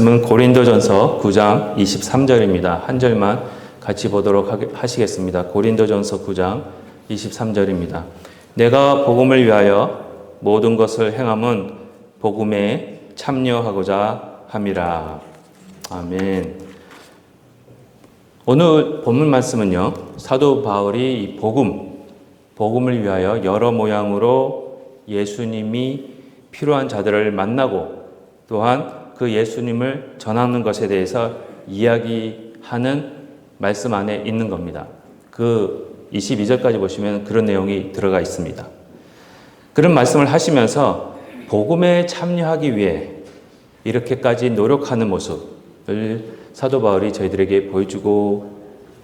말씀은 고린도전서 9장 23절입니다. 한 절만 같이 보도록 하시겠습니다. 고린도전서 9장 23절입니다. 내가 복음을 위하여 모든 것을 행함은 복음에 참여하고자 함이라. 아멘. 오늘 본문 말씀은요, 사도 바울이 이 복음을 위하여 여러 모양으로 예수님이 필요한 자들을 만나고 또한 그 예수님을 전하는 것에 대해서 이야기하는 말씀 안에 있는 겁니다. 그 22절까지 보시면 그런 내용이 들어가 있습니다. 그런 말씀을 하시면서 복음에 참여하기 위해 이렇게까지 노력하는 모습을 사도 바울이 저희들에게 보여주고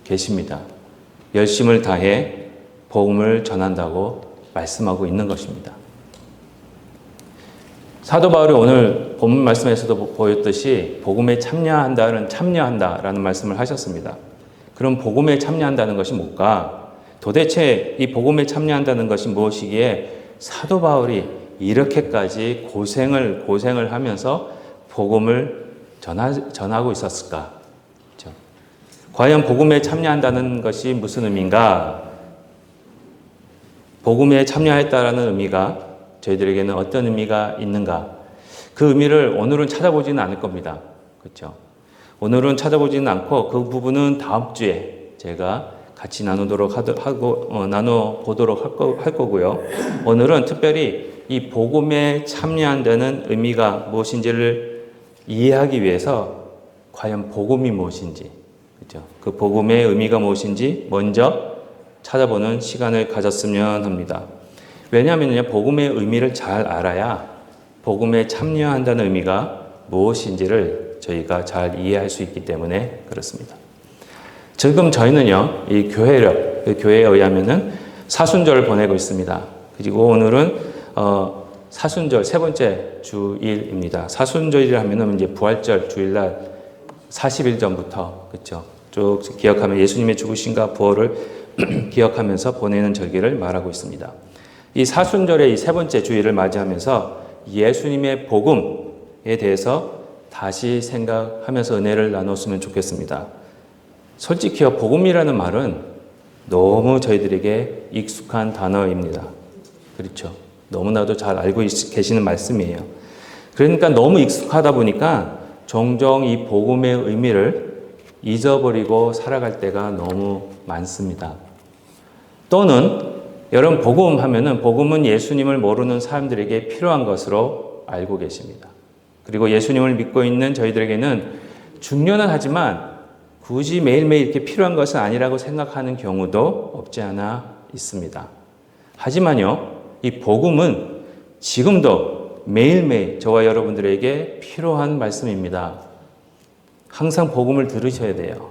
계십니다. 열심을 다해 복음을 전한다고 말씀하고 있는 것입니다. 사도 바울이 오늘 본문 말씀에서도 보였듯이 복음에 참여한다라는 말씀을 하셨습니다. 그럼 복음에 참여한다는 것이 뭘까? 도대체 이 복음에 참여한다는 것이 무엇이기에 사도 바울이 이렇게까지 고생을 하면서 복음을 전하고 있었을까? 그렇죠? 과연 복음에 참여한다는 것이 무슨 의미인가? 복음에 참여했다라는 의미가 저희들에게는 어떤 의미가 있는가? 그 의미를 오늘은 찾아보지는 않을 겁니다. 그렇죠? 오늘은 찾아보지는 않고 그 부분은 다음 주에 제가 같이 나눠보도록 할 거고요. 오늘은 특별히 이 복음에 참여한다는 의미가 무엇인지를 이해하기 위해서 과연 복음이 무엇인지, 그렇죠? 그 복음의 의미가 무엇인지 먼저 찾아보는 시간을 가졌으면 합니다. 왜냐하면요, 복음의 의미를 잘 알아야 복음에 참여한다는 의미가 무엇인지를 저희가 잘 이해할 수 있기 때문에 그렇습니다. 지금 저희는요, 이 교회에 의하면은 사순절을 보내고 있습니다. 그리고 오늘은 사순절 세 번째 주일입니다. 사순절이라 하면은 이제 부활절 주일날 40일 전부터, 그렇죠? 쭉 기억하면 예수님의 죽으심과 부활을 기억하면서 보내는 절기를 말하고 있습니다. 이 사순절의 이 세 번째 주일을 맞이하면서 예수님의 복음에 대해서 다시 생각하면서 은혜를 나눴으면 좋겠습니다. 솔직히요, 복음이라는 말은 너무 저희들에게 익숙한 단어입니다. 그렇죠? 너무나도 잘 알고 계시는 말씀이에요. 그러니까 너무 익숙하다 보니까 종종 이 복음의 의미를 잊어버리고 살아갈 때가 너무 많습니다. 또는 여러분, 복음은 예수님을 모르는 사람들에게 필요한 것으로 알고 계십니다. 그리고 예수님을 믿고 있는 저희들에게는 중요는 하지만 굳이 매일매일 이렇게 필요한 것은 아니라고 생각하는 경우도 없지 않아 있습니다. 하지만요, 이 복음은 지금도 매일매일 저와 여러분들에게 필요한 말씀입니다. 항상 복음을 들으셔야 돼요.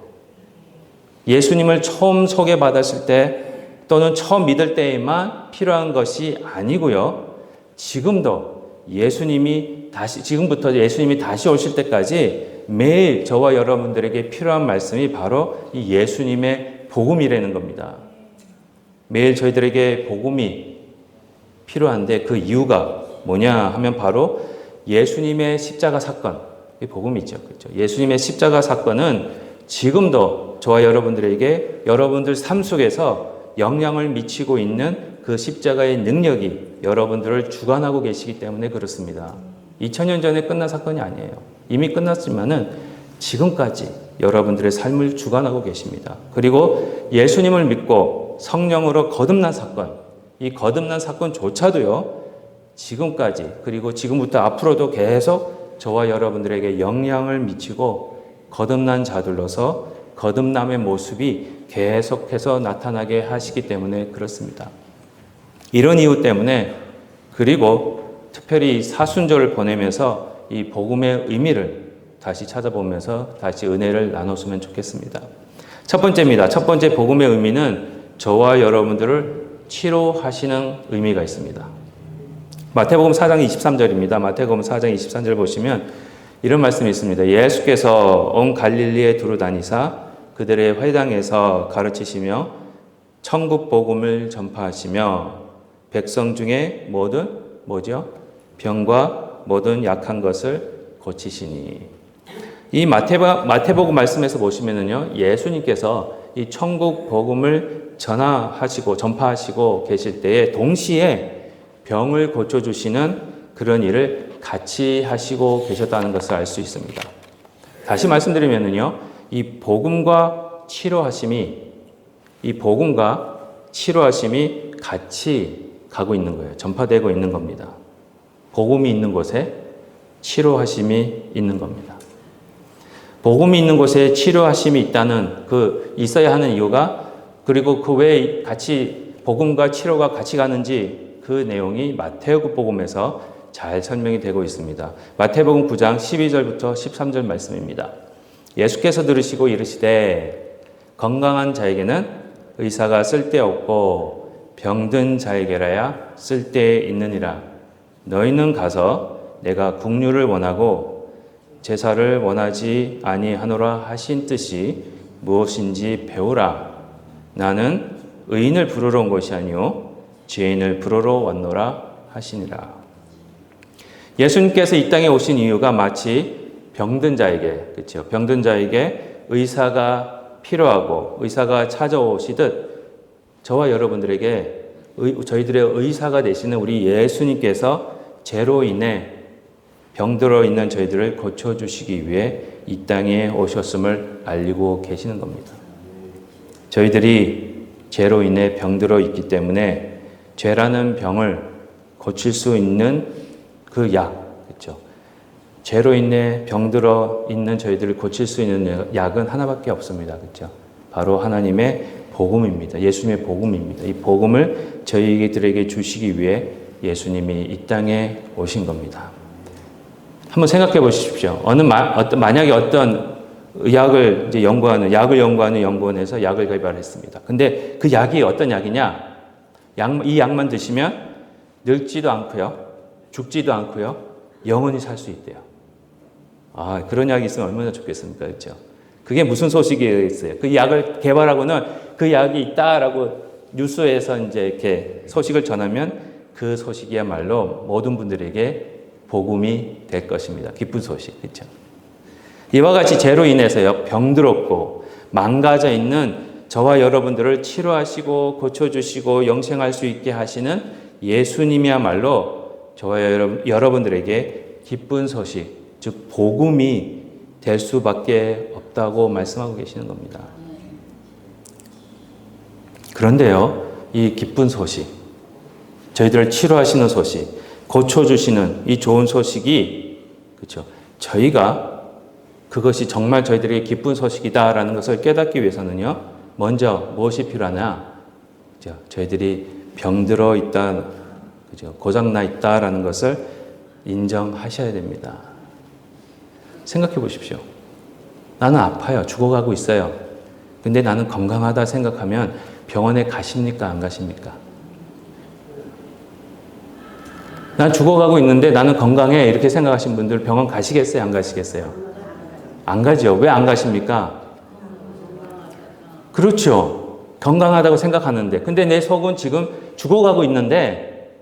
예수님을 처음 소개받았을 때 또는 처음 믿을 때에만 필요한 것이 아니고요. 지금부터 예수님이 다시 오실 때까지 매일 저와 여러분들에게 필요한 말씀이 바로 이 예수님의 복음이라는 겁니다. 매일 저희들에게 복음이 필요한데 그 이유가 뭐냐 하면 바로 예수님의 십자가 사건, 이 복음이죠. 그렇죠? 예수님의 십자가 사건은 지금도 저와 여러분들에게 여러분들 삶 속에서 영향을 미치고 있는 그 십자가의 능력이 여러분들을 주관하고 계시기 때문에 그렇습니다. 2000년 전에 끝난 사건이 아니에요. 이미 끝났지만은 지금까지 여러분들의 삶을 주관하고 계십니다. 그리고 예수님을 믿고 성령으로 거듭난 사건, 이 거듭난 사건조차도요, 지금까지 그리고 지금부터 앞으로도 계속 저와 여러분들에게 영향을 미치고 거듭난 자들로서 거듭남의 모습이 계속해서 나타나게 하시기 때문에 그렇습니다. 이런 이유 때문에 그리고 특별히 사순절을 보내면서 이 복음의 의미를 다시 찾아보면서 다시 은혜를 나눴으면 좋겠습니다. 첫 번째입니다. 첫 번째 복음의 의미는 저와 여러분들을 치료하시는 의미가 있습니다. 마태복음 4장 23절입니다. 마태복음 4장 23절 보시면 이런 말씀이 있습니다. 예수께서 온 갈릴리에 두루 다니사 그들의 회당에서 가르치시며 천국 복음을 전파하시며 백성 중에 모든 병과 모든 약한 것을 고치시니. 이 마태복음 말씀에서 보시면은요, 예수님께서 이 천국 복음을 전파하시고 계실 때에 동시에 병을 고쳐주시는 그런 일을 같이 하시고 계셨다는 것을 알 수 있습니다. 다시 말씀드리면은요, 이 복음과 치료하심이 같이 가고 있는 거예요. 전파되고 있는 겁니다. 복음이 있는 곳에 치료하심이 있는 겁니다. 복음이 있는 곳에 치료하심이 있어야 하는 이유가, 그리고 그 외에 같이 복음과 치료가 같이 가는지 그 내용이 마태복음에서 잘 설명이 되고 있습니다. 마태복음 9장 12절부터 13절 말씀입니다. 예수께서 들으시고 이르시되 건강한 자에게는 의사가 쓸데없고 병든 자에게라야 쓸데있느니라. 너희는 가서 내가 국류를 원하고 제사를 원하지 아니하노라 하신 뜻이 무엇인지 배우라. 나는 의인을 부르러 온 것이 아니요 죄인을 부르러 왔노라 하시니라. 예수님께서 이 땅에 오신 이유가 마치 병든 자에게 의사가 필요하고 의사가 찾아오시듯 저와 여러분들에게 저희들의 의사가 되시는 우리 예수님께서 죄로 인해 병들어 있는 저희들을 고쳐주시기 위해 이 땅에 오셨음을 알리고 계시는 겁니다. 저희들이 죄로 인해 병들어 있기 때문에 죄라는 병을 고칠 수 있는 그 그렇죠? 죄로 인해 병들어 있는 저희들을 고칠 수 있는 약은 하나밖에 없습니다. 그렇죠? 바로 하나님의 복음입니다. 예수님의 복음입니다. 이 복음을 저희들에게 주시기 위해 예수님이 이 땅에 오신 겁니다. 한번 생각해 보십시오. 만약에 어떤 약을 연구하는 연구원에서 약을 개발했습니다. 근데 그 약이 어떤 약이냐? 이 약만 드시면 늙지도 않고요, 죽지도 않고요, 영원히 살 수 있대요. 그런 약이 있으면 얼마나 좋겠습니까? 그렇죠? 그게 무슨 소식이 있어요? 그 약을 개발하고는 그 약이 있다라고 뉴스에서 이렇게 소식을 전하면 그 소식이야말로 모든 분들에게 복음이 될 것입니다. 기쁜 소식, 그렇죠? 이와 같이 죄로 인해서요, 병들었고 망가져 있는 저와 여러분들을 치료하시고 고쳐주시고 영생할 수 있게 하시는 예수님이야말로 저와 여러분들에게 기쁜 소식, 즉 복음이 될 수밖에 없다고 말씀하고 계시는 겁니다. 그런데요, 이 기쁜 소식, 저희들을 치료하시는 소식, 고쳐주시는 이 좋은 소식이, 그렇죠? 저희가 그것이 정말 저희들에게 기쁜 소식이다라는 것을 깨닫기 위해서는요, 먼저 무엇이 필요하냐? 그렇죠? 저희들이 병들어 있다, 그렇죠? 고장나 있다라는 것을 인정하셔야 됩니다. 생각해 보십시오. 나는 아파요. 죽어가고 있어요. 근데 나는 건강하다 생각하면 병원에 가십니까? 안 가십니까? 난 죽어가고 있는데 나는 건강해 이렇게 생각하신 분들 병원 가시겠어요? 안 가시겠어요? 안 가죠. 왜 안 가십니까? 그렇죠. 건강하다고 생각하는데, 근데 내 속은 지금 죽어가고 있는데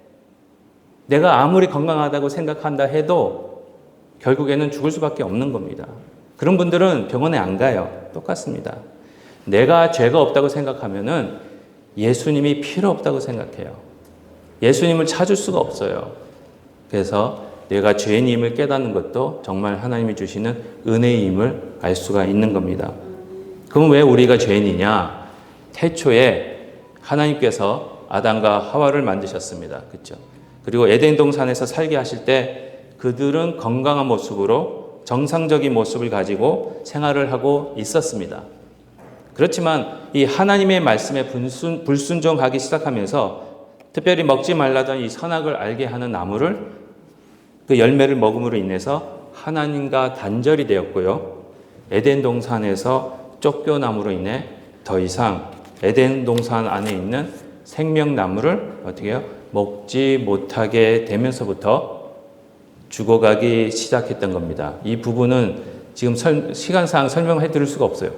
내가 아무리 건강하다고 생각한다 해도 결국에는 죽을 수밖에 없는 겁니다. 그런 분들은 병원에 안 가요. 똑같습니다. 내가 죄가 없다고 생각하면은 예수님이 필요 없다고 생각해요. 예수님을 찾을 수가 없어요. 그래서 내가 죄인임을 깨닫는 것도 정말 하나님이 주시는 은혜임을 알 수가 있는 겁니다. 그럼 왜 우리가 죄인이냐? 태초에 하나님께서 아담과 하와를 만드셨습니다. 그렇죠? 그리고 에덴 동산에서 살게 하실 때 그들은 건강한 모습으로 정상적인 모습을 가지고 생활을 하고 있었습니다. 그렇지만 이 하나님의 말씀에 불순종하기 시작하면서 특별히 먹지 말라던 이 선악을 알게 하는 나무를, 그 열매를 먹음으로 인해서 하나님과 단절이 되었고요. 에덴 동산에서 쫓겨남으로 인해 더 이상 에덴 동산 안에 있는 생명나무를 어떻게 해요? 먹지 못하게 되면서부터 죽어가기 시작했던 겁니다. 이 부분은 지금 시간상 설명해 드릴 수가 없어요.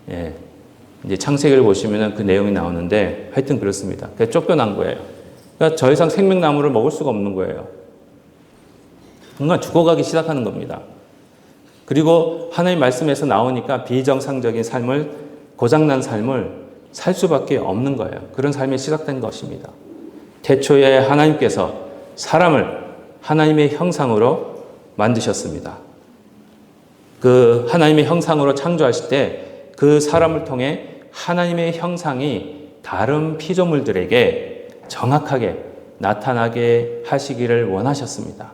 예. 이제 창세기를 보시면 그 내용이 나오는데 하여튼 그렇습니다. 그래서 쫓겨난 거예요. 그러니까 더 이상 생명나무를 먹을 수가 없는 거예요. 뭔가 죽어가기 시작하는 겁니다. 그리고 하나님 말씀에서 나오니까 비정상적인 삶을, 고장난 삶을 살 수밖에 없는 거예요. 그런 삶이 시작된 것입니다. 태초에 하나님께서 사람을 하나님의 형상으로 만드셨습니다. 그 하나님의 형상으로 창조하실 때 그 사람을 통해 하나님의 형상이 다른 피조물들에게 정확하게 나타나게 하시기를 원하셨습니다.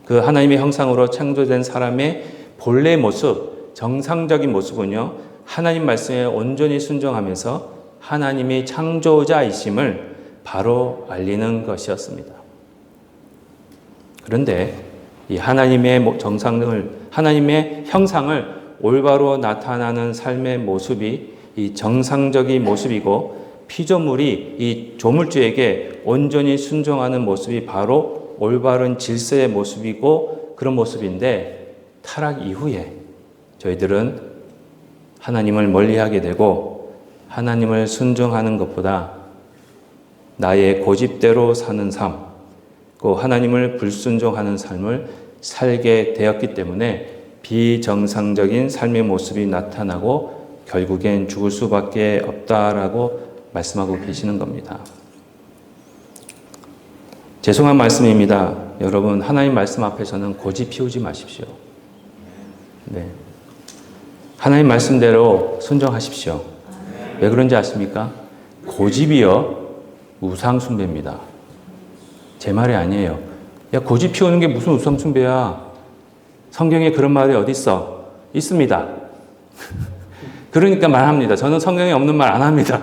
그 하나님의 형상으로 창조된 사람의 본래 모습, 정상적인 모습은요, 하나님 말씀에 온전히 순종하면서 하나님이 창조자이심을 바로 알리는 것이었습니다. 그런데 이 하나님의 하나님의 형상을 올바로 나타나는 삶의 모습이 이 정상적인 모습이고, 피조물이 이 조물주에게 온전히 순종하는 모습이 바로 올바른 질서의 모습이고 그런 모습인데, 타락 이후에 저희들은 하나님을 멀리하게 되고 하나님을 순종하는 것보다 나의 고집대로 사는 삶, 그 하나님을 불순종하는 삶을 살게 되었기 때문에 비정상적인 삶의 모습이 나타나고 결국엔 죽을 수밖에 없다라고 말씀하고 계시는 겁니다. 죄송한 말씀입니다. 여러분, 하나님 말씀 앞에서는 고집 피우지 마십시오. 네. 하나님 말씀대로 순종하십시오. 왜 그런지 아십니까? 고집이요, 우상 숭배입니다. 제 말이 아니에요. 야, 고집 피우는 게 무슨 우상 숭배야? 성경에 그런 말이 어디 있어? 있습니다. 그러니까 말합니다. 저는 성경에 없는 말 안 합니다.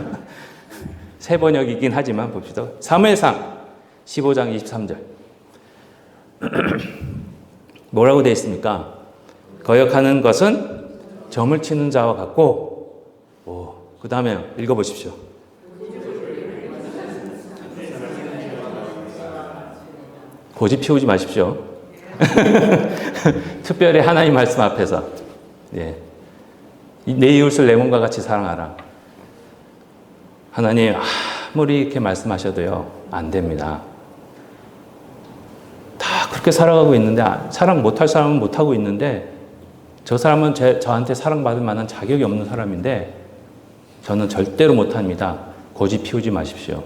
새 번역이긴 하지만 봅시다. 사무엘상 15장 23절. 뭐라고 되어 있습니까? 거역하는 것은 점을 치는 자와 같고, 그 다음에 읽어보십시오. 고집 피우지 마십시오. 특별히 하나님 말씀 앞에서, 예, 내 이웃을 내 몸과 같이 사랑하라. 하나님 아무리 이렇게 말씀하셔도요, 안 됩니다. 다 그렇게 살아가고 있는데, 사랑 못할 사람은 못하고 있는데, 저 사람은 저한테 사랑받을 만한 자격이 없는 사람인데 저는 절대로 못합니다. 고집 피우지 마십시오.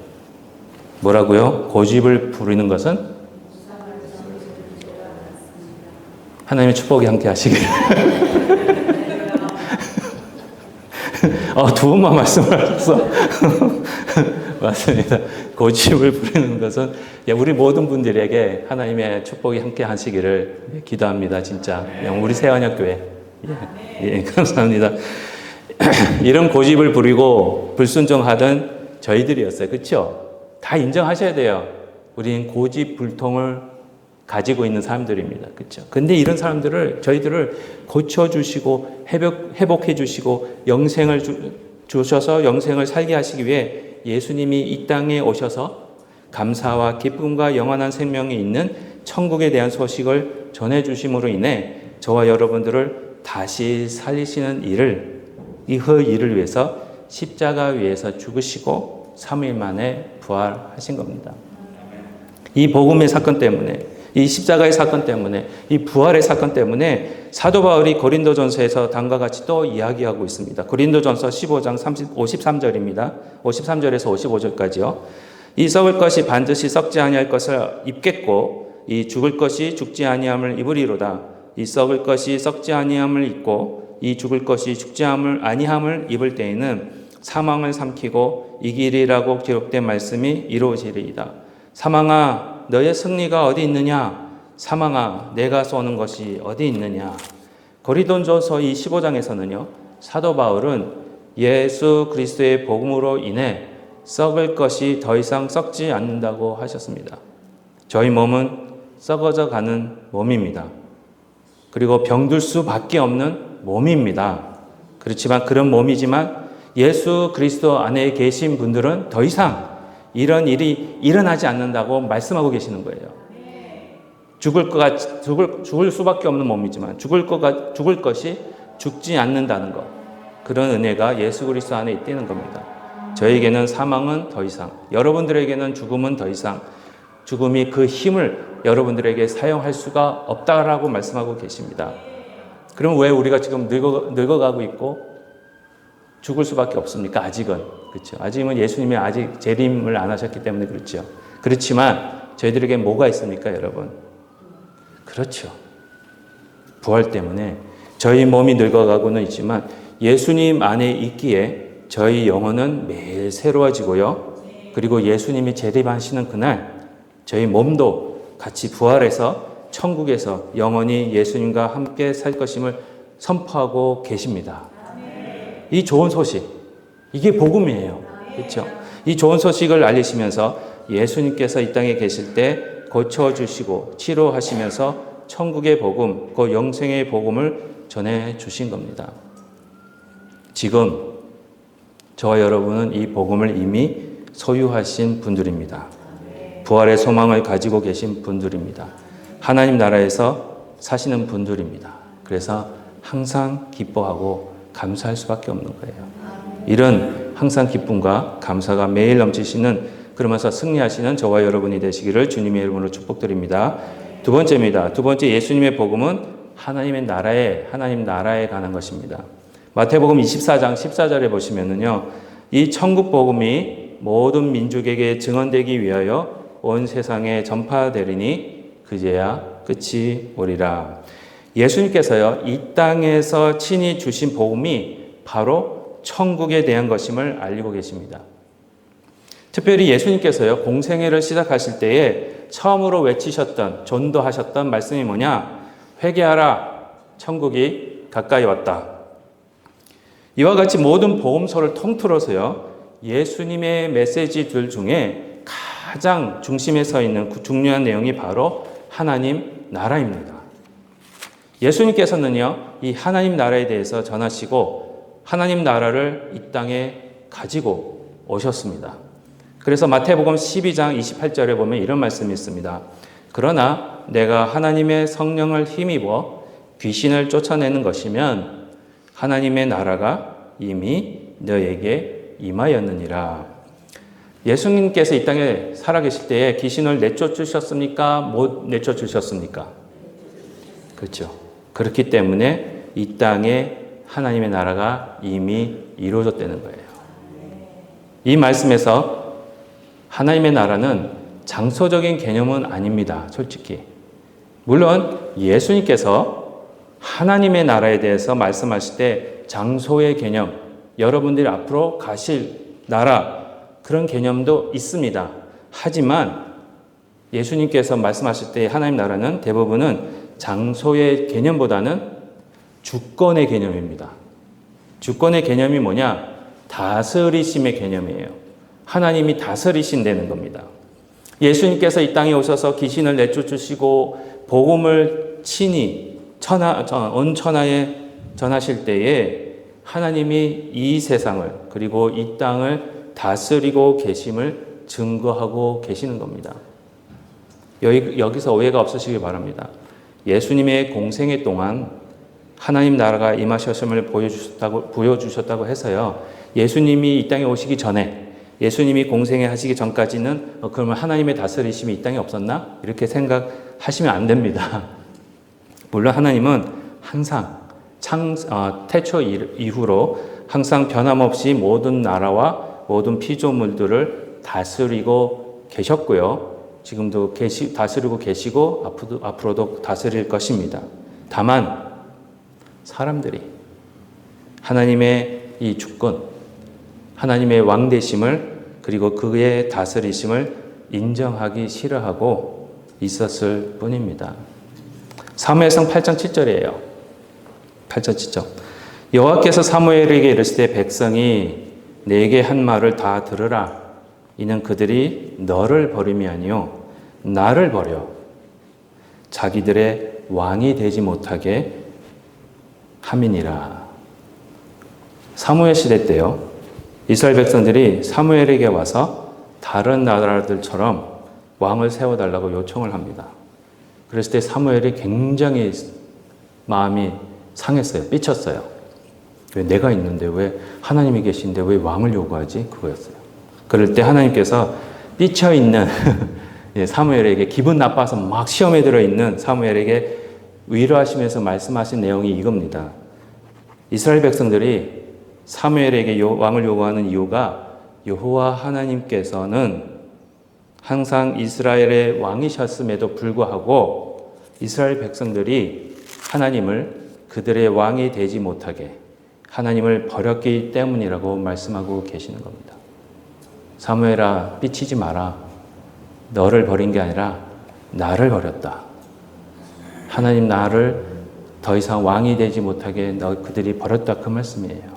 뭐라고요? 고집을 부리는 것은 하나님의 축복이 함께 하시길. 두 번만 말씀을 하셨어. 맞습니다. 고집을 부리는 것은 우리 모든 분들에게 하나님의 축복이 함께 하시기를 기도합니다. 진짜 우리 새언약교회. 예, 감사합니다. 이런 고집을 부리고 불순종하던 저희들이었어요. 그렇죠? 다 인정하셔야 돼요. 우린 고집 불통을 가지고 있는 사람들입니다. 그렇죠? 근데 이런 사람들을, 저희들을 고쳐주시고 회복해 주시고 영생을 주셔서 영생을 살게 하시기 위해 예수님이 이 땅에 오셔서 감사와 기쁨과 영원한 생명이 있는 천국에 대한 소식을 전해주심으로 인해 저와 여러분들을 다시 살리시는 일을, 그 일을 위해서 십자가 위에서 죽으시고 3일 만에 부활하신 겁니다. 이 복음의 사건 때문에, 이 십자가의 사건 때문에, 이 부활의 사건 때문에 사도 바울이 고린도전서에서 다음과 같이 또 이야기하고 있습니다. 고린도전서 15장 53절입니다. 53절에서 55절까지요. 이 썩을 것이 반드시 썩지 아니할 것을 입겠고 이 죽을 것이 죽지 아니함을 입으리로다. 이 썩을 것이 썩지 아니함을 입고 이 죽을 것이 죽지 아니함을 입을 때에는 사망을 삼키고 이기리라고 기록된 말씀이 이루어지리이다. 사망아, 너의 승리가 어디 있느냐? 사망아, 내가 쏘는 것이 어디 있느냐? 고린도전서 이 15장에서는요, 사도 바울은 예수 그리스도의 복음으로 인해 썩을 것이 더 이상 썩지 않는다고 하셨습니다. 저희 몸은 썩어져 가는 몸입니다. 그리고 병들 수밖에 없는 몸입니다. 그렇지만 그런 몸이지만 예수 그리스도 안에 계신 분들은 더 이상 이런 일이 일어나지 않는다고 말씀하고 계시는 거예요. 죽을 수밖에 없는 몸이지만 죽을 것이 죽지 않는다는 것. 그런 은혜가 예수 그리스도 안에 있다는 겁니다. 저에게는 사망은 더 이상, 여러분들에게는 죽음은 더 이상, 죽음이 그 힘을 여러분들에게 사용할 수가 없다라고 말씀하고 계십니다. 그럼 왜 우리가 지금 늙어가고 있고 죽을 수밖에 없습니까? 아직은. 그렇죠. 아직은 예수님이 아직 재림을 안 하셨기 때문에 그렇죠. 그렇지만 저희들에게 뭐가 있습니까, 여러분? 그렇죠. 부활 때문에 저희 몸이 늙어가고는 있지만 예수님 안에 있기에 저희 영혼은 매일 새로워지고요. 그리고 예수님이 재림하시는 그날 저희 몸도 같이 부활해서 천국에서 영원히 예수님과 함께 살 것임을 선포하고 계십니다. 이 좋은 소식, 이게 복음이에요. 그렇죠? 이 좋은 소식을 알리시면서 예수님께서 이 땅에 계실 때 고쳐주시고 치료하시면서 천국의 복음, 그 영생의 복음을 전해주신 겁니다. 지금 저와 여러분은 이 복음을 이미 소유하신 분들입니다. 부활의 소망을 가지고 계신 분들입니다. 하나님 나라에서 사시는 분들입니다. 그래서 항상 기뻐하고 감사할 수밖에 없는 거예요. 이런 항상 기쁨과 감사가 매일 넘치시는, 그러면서 승리하시는 저와 여러분이 되시기를 주님의 이름으로 축복드립니다. 두 번째입니다. 두 번째 예수님의 복음은 하나님 나라에 관한 것입니다. 마태복음 24장 14절에 보시면은요, 이 천국 복음이 모든 민족에게 증언되기 위하여 온 세상에 전파되리니 그제야 끝이 오리라. 예수님께서요, 이 땅에서 친히 주신 복음이 바로 천국에 대한 것임을 알리고 계십니다. 특별히 예수님께서요, 공생애를 시작하실 때에 처음으로 외치셨던, 전도하셨던 말씀이 뭐냐? 회개하라, 천국이 가까이 왔다. 이와 같이 모든 복음서를 통틀어서요, 예수님의 메시지들 중에 가장 중심에 서 있는 중요한 내용이 바로 하나님 나라입니다. 예수님께서는요, 이 하나님 나라에 대해서 전하시고 하나님 나라를 이 땅에 가지고 오셨습니다. 그래서 마태복음 12장 28절에 보면 이런 말씀이 있습니다. 그러나 내가 하나님의 성령을 힘입어 귀신을 쫓아내는 것이면 하나님의 나라가 이미 너에게 임하였느니라. 예수님께서 이 땅에 살아계실 때에 귀신을 내쫓으셨습니까? 못 내쫓으셨습니까? 그렇죠. 그렇기 때문에 이 땅에 하나님의 나라가 이미 이루어졌다는 거예요. 이 말씀에서 하나님의 나라는 장소적인 개념은 아닙니다. 솔직히. 물론 예수님께서 하나님의 나라에 대해서 말씀하실 때 장소의 개념, 여러분들이 앞으로 가실 나라, 그런 개념도 있습니다. 하지만 예수님께서 말씀하실 때 하나님 나라는 대부분은 장소의 개념보다는 주권의 개념입니다. 주권의 개념이 뭐냐? 다스리심의 개념이에요. 하나님이 다스리신다는 겁니다. 예수님께서 이 땅에 오셔서 귀신을 내쫓으시고 복음을 친히 온 천하에 전하실 때에 하나님이 이 세상을 그리고 이 땅을 다스리고 계심을 증거하고 계시는 겁니다. 여기서 오해가 없으시기 바랍니다. 예수님의 공생애 동안 하나님 나라가 임하셨음을 보여주셨다고 해서요, 예수님이 이 땅에 오시기 전에, 예수님이 공생애 하시기 전까지는 그러면 하나님의 다스리심이 이 땅에 없었나? 이렇게 생각하시면 안 됩니다. 물론 하나님은 항상 태초 이후로 항상 변함없이 모든 나라와 모든 피조물들을 다스리고 계셨고요. 지금도 다스리고 계시고 앞으로도 다스릴 것입니다. 다만 사람들이 하나님의 이 주권, 하나님의 왕되심을 그리고 그의 다스리심을 인정하기 싫어하고 있었을 뿐입니다. 사무엘상 8장 7절이에요. 8장 7절. 여호와께서 사무엘에게 이르실 때 백성이 내게 한 말을 다 들으라. 이는 그들이 너를 버림이 아니요 나를 버려 자기들의 왕이 되지 못하게 함이니라. 사무엘 시대 때요, 이스라엘 백성들이 사무엘에게 와서 다른 나라들처럼 왕을 세워달라고 요청을 합니다. 그랬을 때 사무엘이 굉장히 마음이 상했어요. 삐쳤어요. 왜 내가 있는데, 왜 하나님이 계신데 왜 왕을 요구하지? 그거였어요. 그럴 때 하나님께서 삐쳐있는 사무엘에게, 기분 나빠서 막 시험에 들어있는 사무엘에게 위로하시면서 말씀하신 내용이 이겁니다. 이스라엘 백성들이 사무엘에게 왕을 요구하는 이유가 여호와 하나님께서는 항상 이스라엘의 왕이셨음에도 불구하고 이스라엘 백성들이 하나님을 그들의 왕이 되지 못하게 하나님을 버렸기 때문이라고 말씀하고 계시는 겁니다. 사무엘아, 삐치지 마라. 너를 버린 게 아니라 나를 버렸다. 하나님 나를 더 이상 왕이 되지 못하게 그들이 버렸다, 그 말씀이에요.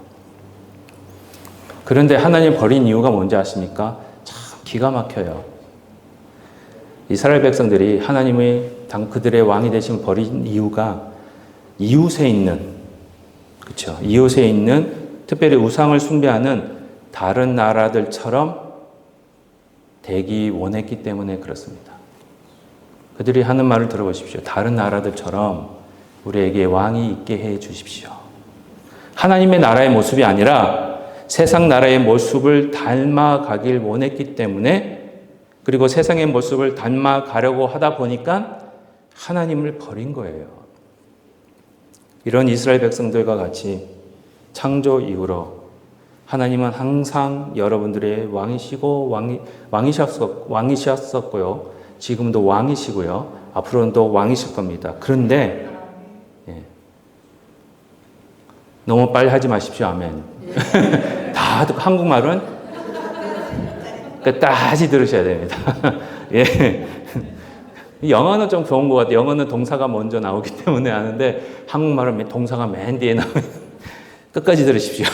그런데 하나님 버린 이유가 뭔지 아십니까? 참 기가 막혀요. 이스라엘 백성들이 하나님의 그들의 왕이 되신 버린 이유가 이웃에 있는, 그렇죠? 이웃에 있는 특별히 우상을 숭배하는 다른 나라들처럼 되기 원했기 때문에 그렇습니다. 그들이 하는 말을 들어보십시오. 다른 나라들처럼 우리에게 왕이 있게 해 주십시오. 하나님의 나라의 모습이 아니라 세상 나라의 모습을 닮아가길 원했기 때문에, 그리고 세상의 모습을 닮아가려고 하다 보니까 하나님을 버린 거예요. 이런 이스라엘 백성들과 같이 창조 이후로 하나님은 항상 여러분들의 왕이시고 왕이셨었고요. 지금도 왕이시고요. 앞으로는 또 왕이실 겁니다. 그런데 너무 빨리 하지 마십시오. 아멘. 다 한국말은 끝까지 들으셔야 됩니다. 예. 영어는 좀 좋은 것 같아요. 영어는 동사가 먼저 나오기 때문에 아는데 한국말은 동사가 맨 뒤에 나오면 끝까지 들으십시오.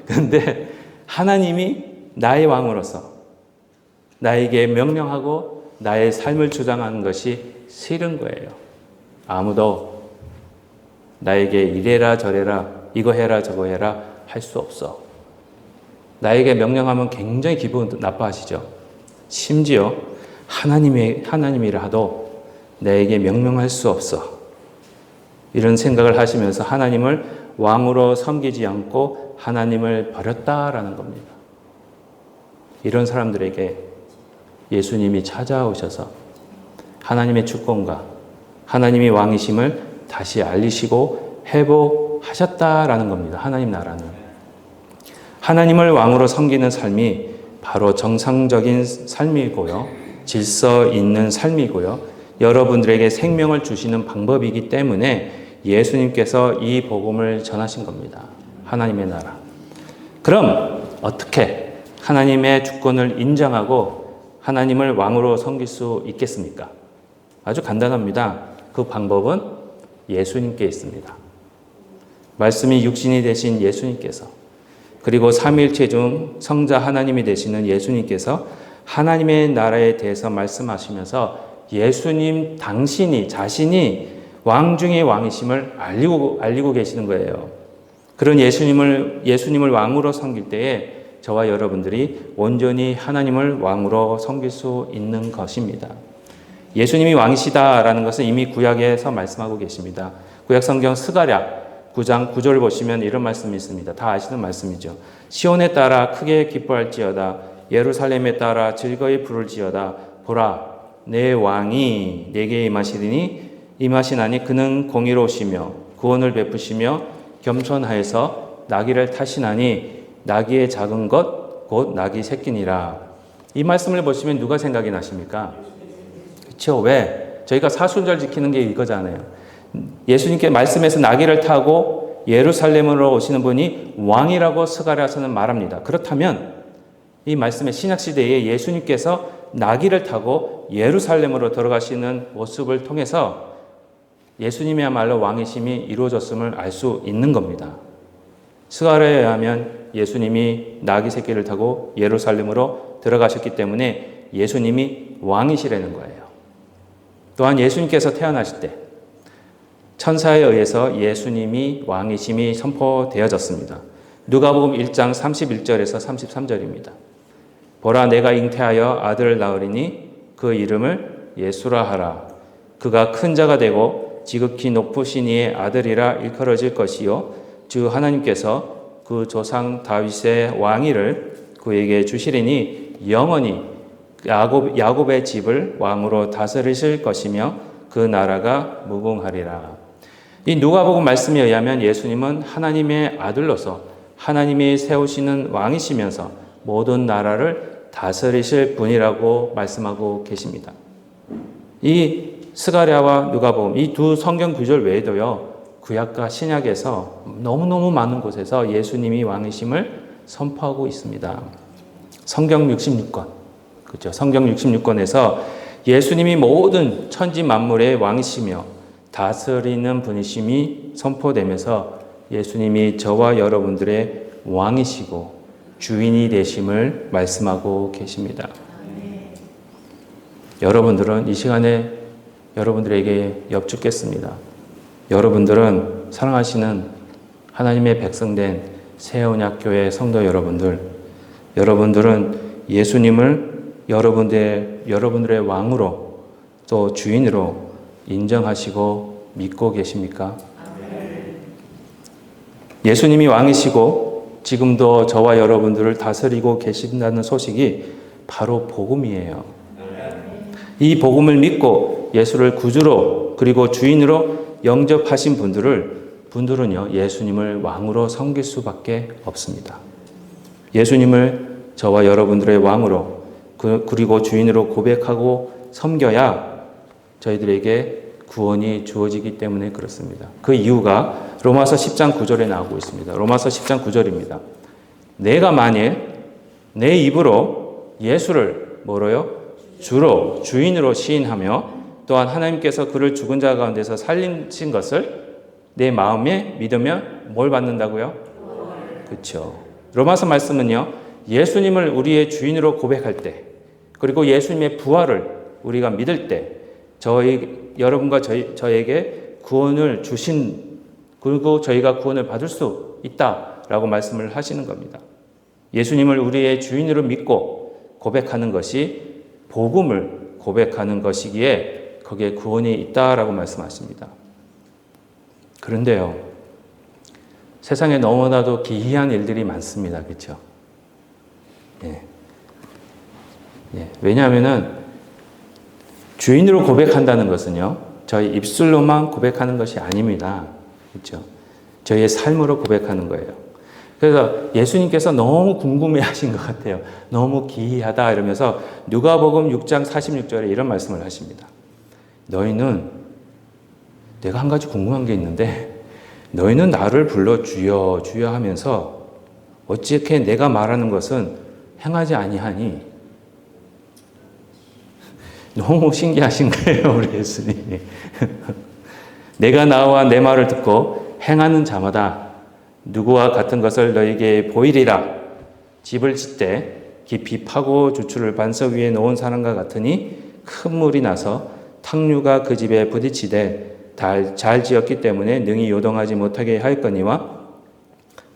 그런데 하나님이 나의 왕으로서 나에게 명령하고 나의 삶을 주장하는 것이 싫은 거예요. 아무도 나에게 이래라 저래라 이거 해라 저거 해라 할 수 없어. 나에게 명령하면 굉장히 기분 나빠하시죠. 심지어 하나님이라 하도 나에게 명령할 수 없어. 이런 생각을 하시면서 하나님을 왕으로 섬기지 않고 하나님을 버렸다라는 겁니다. 이런 사람들에게 예수님이 찾아오셔서 하나님의 주권과 하나님이 왕이심을 다시 알리시고 회복하셨다라는 겁니다. 하나님 나라는. 하나님을 왕으로 섬기는 삶이 바로 정상적인 삶이고요. 질서 있는 삶이고요. 여러분들에게 생명을 주시는 방법이기 때문에 예수님께서 이 복음을 전하신 겁니다. 하나님의 나라. 그럼 어떻게 하나님의 주권을 인정하고 하나님을 왕으로 섬길 수 있겠습니까? 아주 간단합니다. 그 방법은 예수님께 있습니다. 말씀이 육신이 되신 예수님께서, 그리고 삼위일체 중 성자 하나님이 되시는 예수님께서 하나님의 나라에 대해서 말씀하시면서 예수님 자신이 왕 중의 왕이심을 알리고 계시는 거예요. 그런 예수님을 왕으로 섬길 때에 저와 여러분들이 온전히 하나님을 왕으로 섬길 수 있는 것입니다. 예수님이 왕이시다라는 것은 이미 구약에서 말씀하고 계십니다. 구약 성경 스가랴 9장 9절 보시면 이런 말씀이 있습니다. 다 아시는 말씀이죠. 시온에 따라 크게 기뻐할지어다. 예루살렘에 따라 즐거이 부를지어다. 보라, 내 왕이 내게 임하시나니 그는 공의로우시며 구원을 베푸시며 겸손하여서 나귀를 타시나니 나귀의 작은 것 곧 나귀 새끼니라. 이 말씀을 보시면 누가 생각이 나십니까? 그렇죠. 왜? 저희가 사순절 지키는 게 이거잖아요. 예수님께 말씀에서 나귀를 타고 예루살렘으로 오시는 분이 왕이라고 스가랴서는 말합니다. 그렇다면 이 말씀의 신약시대에 예수님께서 나귀를 타고 예루살렘으로 들어가시는 모습을 통해서 예수님이야말로 왕이심이 이루어졌음을 알 수 있는 겁니다. 스가랴에 의하면 예수님이 나귀 새끼를 타고 예루살렘으로 들어가셨기 때문에 예수님이 왕이시라는 거예요. 또한 예수님께서 태어나실 때 천사에 의해서 예수님이 왕이심이 선포되어졌습니다. 누가복음 1장 31절에서 33절입니다. 보라, 내가 잉태하여 아들을 낳으리니 그 이름을 예수라 하라. 그가 큰 자가 되고 지극히 높으신 이의 아들이라 일컬어질 것이요 주 하나님께서 그 조상 다윗의 왕위를 그에게 주시리니 영원히 야곱의 집을 왕으로 다스리실 것이며 그 나라가 무궁하리라. 이 누가복음 말씀에 의하면 예수님은 하나님의 아들로서 하나님이 세우시는 왕이시면서 모든 나라를 다스리실 분이라고 말씀하고 계십니다. 이 스가랴와 누가복음 이 두 성경 구절 외에도요, 구약과 신약에서 너무너무 많은 곳에서 예수님이 왕이심을 선포하고 있습니다. 성경 66권, 그렇죠? 성경 66권에서 예수님이 모든 천지 만물의 왕이시며 다스리는 분이심이 선포되면서 예수님이 저와 여러분들의 왕이시고 주인이 되심을 말씀하고 계십니다. 여러분들은 이 시간에 여러분들에게 여쭙겠습니다. 여러분들은 사랑하시는 하나님의 백성된 새언약교회 성도 여러분들은 예수님을 여러분들의 왕으로 또 주인으로 인정하시고 믿고 계십니까? 예수님이 왕이시고 지금도 저와 여러분들을 다스리고 계신다는 소식이 바로 복음이에요. 이 복음을 믿고 예수를 구주로 그리고 주인으로 영접하신 분들은요, 예수님을 왕으로 섬길 수밖에 없습니다. 예수님을 저와 여러분들의 왕으로 그리고 주인으로 고백하고 섬겨야 저희들에게 구원이 주어지기 때문에 그렇습니다. 그 이유가 로마서 10장 9절에 나오고 있습니다. 로마서 10장 9절입니다. 내가 만일 내 입으로 예수를 뭐로요? 주로 주인으로 시인하며 또한 하나님께서 그를 죽은 자 가운데서 살리신 것을 내 마음에 믿으면 뭘 받는다고요? 그렇죠. 로마서 말씀은요, 예수님을 우리의 주인으로 고백할 때, 그리고 예수님의 부활을 우리가 믿을 때, 여러분과 저에게 구원을 주신, 그리고 저희가 구원을 받을 수 있다라고 말씀을 하시는 겁니다. 예수님을 우리의 주인으로 믿고 고백하는 것이 복음을 고백하는 것이기에 거기에 구원이 있다라고 말씀하십니다. 그런데요, 세상에 너무나도 기이한 일들이 많습니다. 그렇죠? 왜냐하면은 주인으로 고백한다는 것은요, 저희 입술로만 고백하는 것이 아닙니다. 그렇죠? 저희의 삶으로 고백하는 거예요. 그래서 예수님께서 너무 궁금해 하신 것 같아요. 너무 기이하다 이러면서 누가복음 6장 46절에 이런 말씀을 하십니다. 너희는, 내가 한 가지 궁금한 게 있는데, 너희는 나를 불러 주여 주여 하면서 어찌게 내가 말하는 것은 행하지 아니하니? 너무 신기하신 거예요, 우리 예수님이. 내가 나와 내 말을 듣고 행하는 자마다 누구와 같은 것을 너에게 보이리라. 집을 짓되 깊이 파고 주추를 반석 위에 놓은 사람과 같으니 큰 물이 나서 탕류가 그 집에 부딪히되 잘 지었기 때문에 능히 요동하지 못하게 하였거니와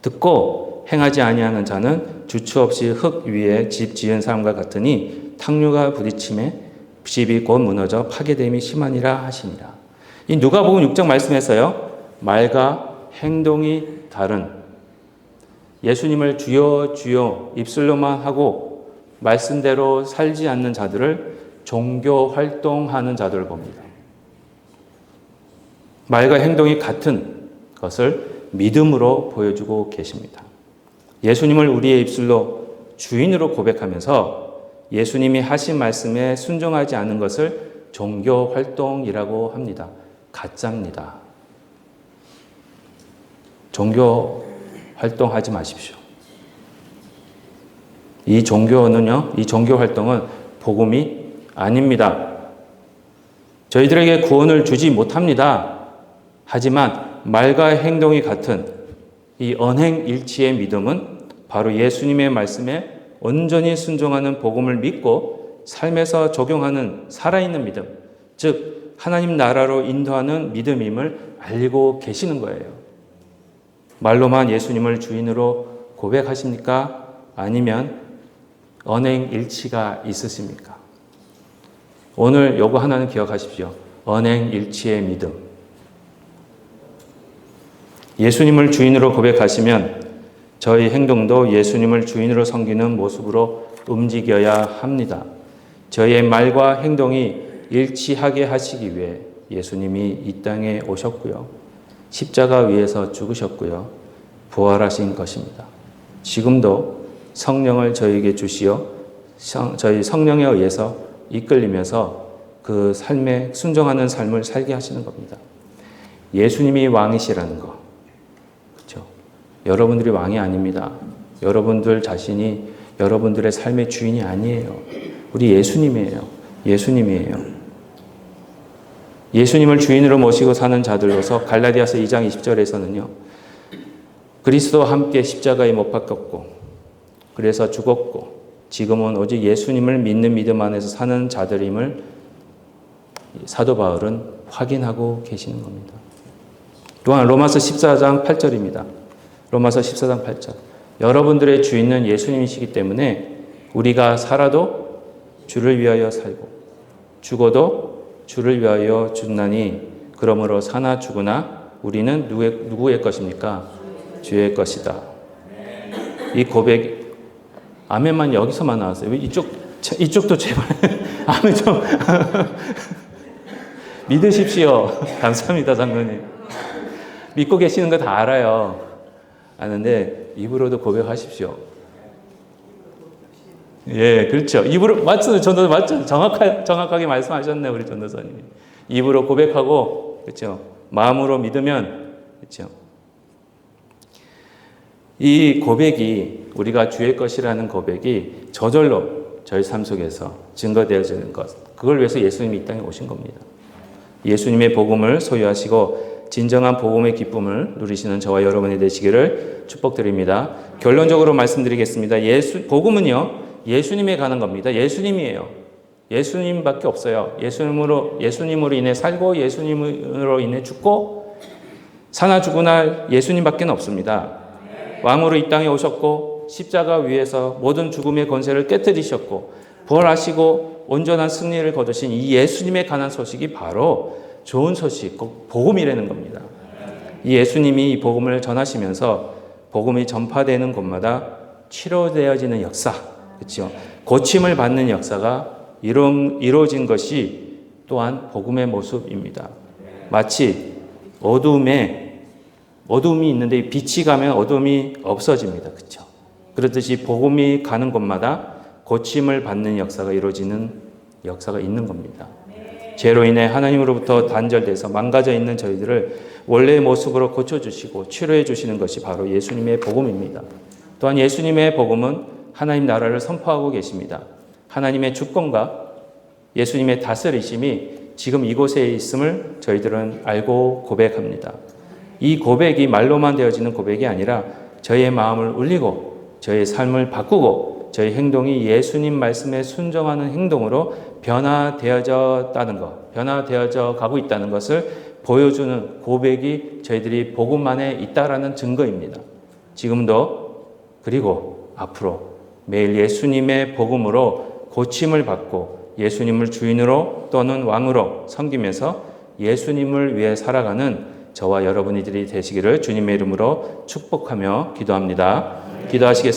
듣고 행하지 아니하는 자는 주추 없이 흙 위에 집 지은 사람과 같으니 탕류가 부딪힘에 집이 곧 무너져 파괴됨이 심하니라 하시니라. 이 누가복음 6장 말씀에서요, 말과 행동이 다른, 예수님을 주여 주여 입술로만 하고 말씀대로 살지 않는 자들을 종교 활동하는 자들을 봅니다. 말과 행동이 같은 것을 믿음으로 보여주고 계십니다. 예수님을 우리의 입술로 주인으로 고백하면서 예수님이 하신 말씀에 순종하지 않는 것을 종교 활동이라고 합니다. 가짜입니다. 종교 활동하지 마십시오. 이 종교 활동은 복음이 아닙니다. 저희들에게 구원을 주지 못합니다. 하지만 말과 행동이 같은 이 언행일치의 믿음은 바로 예수님의 말씀에 온전히 순종하는 복음을 믿고 삶에서 적용하는 살아있는 믿음, 즉 하나님 나라로 인도하는 믿음임을 알고 계시는 거예요. 말로만 예수님을 주인으로 고백하십니까? 아니면 언행일치가 있으십니까? 오늘 요거 하나는 기억하십시오. 언행일치의 믿음. 예수님을 주인으로 고백하시면 저희 행동도 예수님을 주인으로 섬기는 모습으로 움직여야 합니다. 저희의 말과 행동이 일치하게 하시기 위해 예수님이 이 땅에 오셨고요. 십자가 위에서 죽으셨고요. 부활하신 것입니다. 지금도 성령을 저에게 주시어 저희 성령에 의해서 이끌리면서 그 삶에 순종하는 삶을 살게 하시는 겁니다. 예수님이 왕이시라는 거. 그렇죠? 여러분들이 왕이 아닙니다. 여러분들 자신이 여러분들의 삶의 주인이 아니에요. 우리 예수님이에요. 예수님이에요. 예수님을 주인으로 모시고 사는 자들로서 갈라디아서 2장 20절에서는요. 그리스도와 함께 십자가에 못 박혔고 그래서 죽었고 지금은 오직 예수님을 믿는 믿음 안에서 사는 자들임을 사도 바울은 확인하고 계시는 겁니다. 또한 로마서 14장 8절입니다. 로마서 14장 8절. 여러분들의 주인은 예수님이시기 때문에 우리가 살아도 주를 위하여 살고 죽어도 주를 위하여 죽나니 그러므로 사나 죽으나 우리는 누구의 것입니까? 주의 것이다. 이 고백 아멘만 여기서만 나왔어요. 이쪽도 제발 아멘 좀 믿으십시오. 감사합니다, 장로님. 믿고 계시는 거 다 알아요. 아는데 입으로도 고백하십시오. 예, 그렇죠. 입으로 맞죠? 전도 맞죠? 정확하게 말씀하셨네, 우리 전도사님이. 입으로 고백하고, 그렇죠. 마음으로 믿으면, 그렇죠. 이 고백이 우리가 주의 것이라는 고백이 저절로 저희 삶 속에서 증거되어지는 것. 그걸 위해서 예수님이 이 땅에 오신 겁니다. 예수님의 복음을 소유하시고 진정한 복음의 기쁨을 누리시는 저와 여러분이 되시기를 축복드립니다. 결론적으로 말씀드리겠습니다. 복음은요. 예수님에 가는 겁니다. 예수님이에요. 예수님밖에 없어요. 예수님으로 인해 살고 예수님으로 인해 죽고 사나 죽으나 예수님밖에 없습니다. 왕으로 이 땅에 오셨고 십자가 위에서 모든 죽음의 권세를 깨뜨리셨고 부활하시고 온전한 승리를 거두신 이 예수님에 관한 소식이 바로 좋은 소식, 꼭 복음이라는 겁니다. 이 예수님이 이 복음을 전하시면서 복음이 전파되는 곳마다 치료되어지는 역사, 그렇죠? 고침을 받는 역사가 이루어진 것이 또한 복음의 모습입니다. 마치 어둠이 있는데 빛이 가면 어둠이 없어집니다. 그렇죠? 그렇듯이 복음이 가는 곳마다 고침을 받는 역사가 이루어지는 역사가 있는 겁니다. 죄로 인해 하나님으로부터 단절돼서 망가져 있는 저희들을 원래의 모습으로 고쳐주시고 치료해 주시는 것이 바로 예수님의 복음입니다. 또한 예수님의 복음은 하나님 나라를 선포하고 계십니다. 하나님의 주권과 예수님의 다스리심이 지금 이곳에 있음을 저희들은 알고 고백합니다. 이 고백이 말로만 되어지는 고백이 아니라 저희의 마음을 울리고 저희의 삶을 바꾸고 저희 행동이 예수님 말씀에 순종하는 행동으로 변화되어졌다는 것, 변화되어져 가고 있다는 것을 보여주는 고백이 저희들이 복음 안에 있다라는 증거입니다. 지금도 그리고 앞으로 매일 예수님의 복음으로 고침을 받고 예수님을 주인으로 또는 왕으로 섬기면서 예수님을 위해 살아가는 저와 여러분들이 되시기를 주님의 이름으로 축복하며 기도합니다. 기도하시겠습니다.